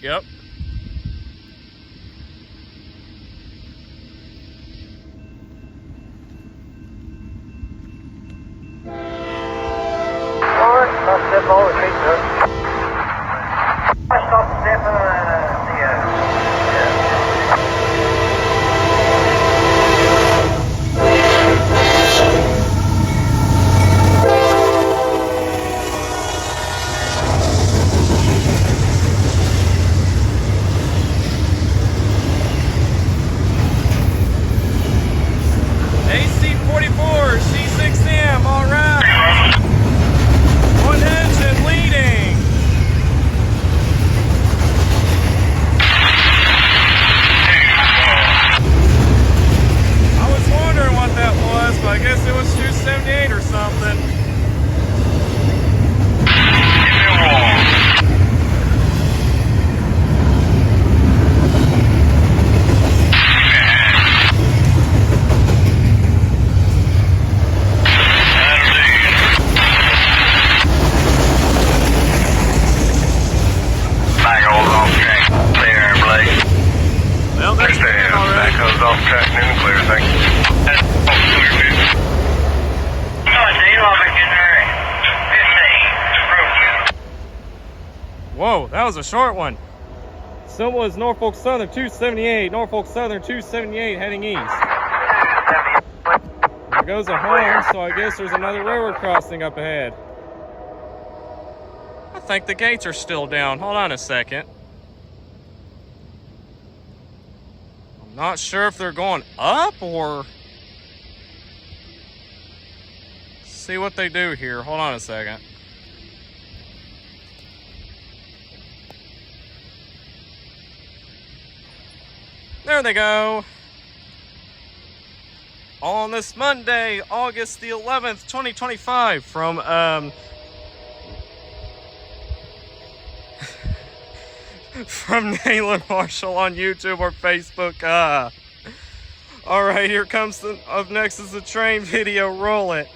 Yep. Stop step all the trees, sir. Stop step the AC44c6m, all right. One engine leading. I was wondering what that was, but I guess it was 278 or something. Well, that's it already. Backhoe's off track and in the clear, thank you. Whoa, that was a short one. So was Norfolk Southern 278, Norfolk Southern 278 heading east. There goes a horn, so I guess there's another railroad crossing up ahead. I think the gates are still down. Hold on a second. I'm not sure if they're going up or... See what they do here. Hold on a second. There they go. On this Monday, August the 11th, 2025 from from Nayland Marshall on YouTube or Facebook. All right, here comes up next is the train video. Roll it.